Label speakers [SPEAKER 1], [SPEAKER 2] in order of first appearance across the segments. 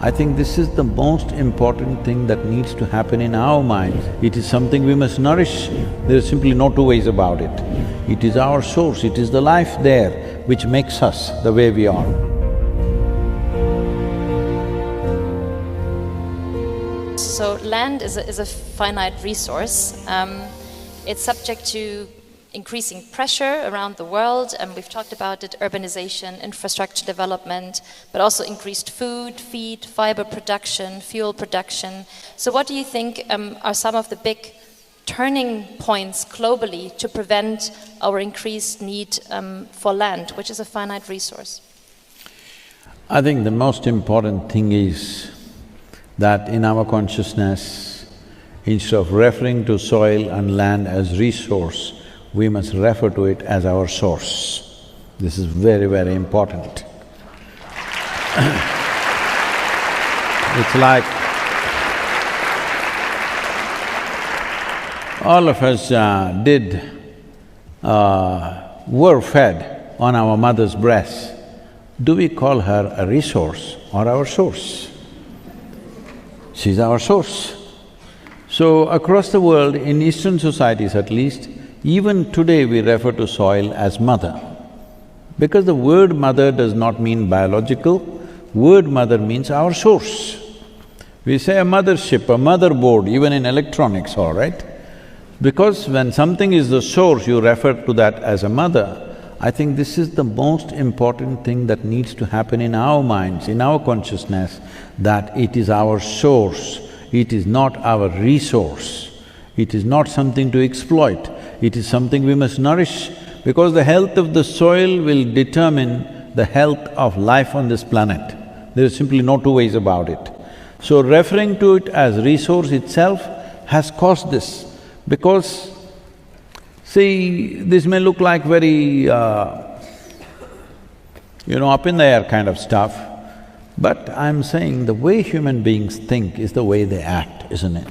[SPEAKER 1] I think this is the most important thing that needs to happen in our minds. It is something we must nourish. There is simply no two ways about it. It is our source, it is the life there which makes us the way we are.
[SPEAKER 2] So land is a finite resource. It's subject to increasing pressure around the world, and we've talked about it, urbanization, infrastructure development, but also increased food, feed, fiber production, fuel production. So what do you think are some of the big turning points globally to prevent our increased need for land, which is a finite resource?
[SPEAKER 1] I think the most important thing is that in our consciousness, instead of referring to soil and land as resource, we must refer to it as our source. This is very, very important. It's like all of us were fed on our mother's breast. Do we call her a resource or our source? She's our source. So across the world, in Eastern societies at least, even today we refer to soil as mother. Because the word mother does not mean biological, word mother means our source. We say a mothership, a motherboard, even in electronics, all right? Because when something is the source, you refer to that as a mother. I think this is the most important thing that needs to happen in our minds, in our consciousness, that it is our source, it is not our resource, it is not something to exploit, it is something we must nourish, because the health of the soil will determine the health of life on this planet. There is simply no two ways about it. So referring to it as resource itself has caused this, because see, this may look like very, up in the air kind of stuff, but I'm saying the way human beings think is the way they act, isn't it?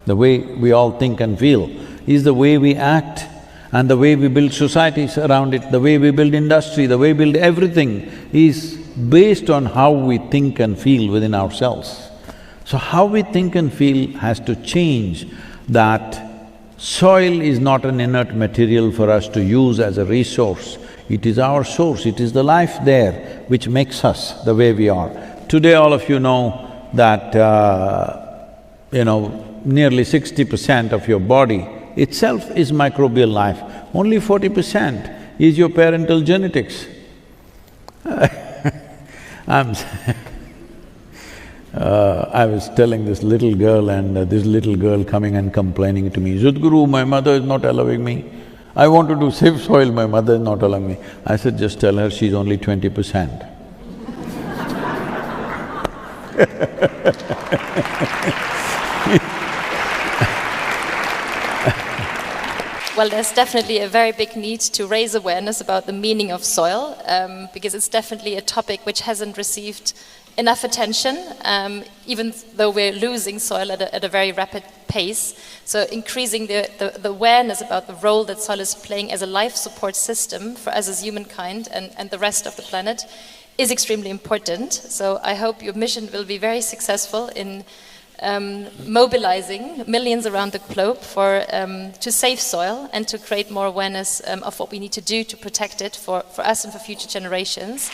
[SPEAKER 1] The way we all think and feel is the way we act, and the way we build societies around it, the way we build industry, the way we build everything is based on how we think and feel within ourselves. So how we think and feel has to change. That soil is not an inert material for us to use as a resource. It is our source, it is the life there which makes us the way we are. Today all of you know that, nearly 60% of your body itself is microbial life, only 40% is your parental genetics. I was telling this little girl, and this little girl coming and complaining to me, "Sadhguru, my mother is not allowing me. I want to do save soil, my mother is not allowing me." I said, just tell her she's only 20%.
[SPEAKER 2] Well, there's definitely a very big need to raise awareness about the meaning of soil, because it's definitely a topic which hasn't received enough attention, even though we're losing soil at a very rapid pace. So increasing the awareness about the role that soil is playing as a life support system for us as humankind and the rest of the planet is extremely important. So I hope your mission will be very successful in mobilizing millions around the globe to save soil and to create more awareness of what we need to do to protect it for us and for future generations.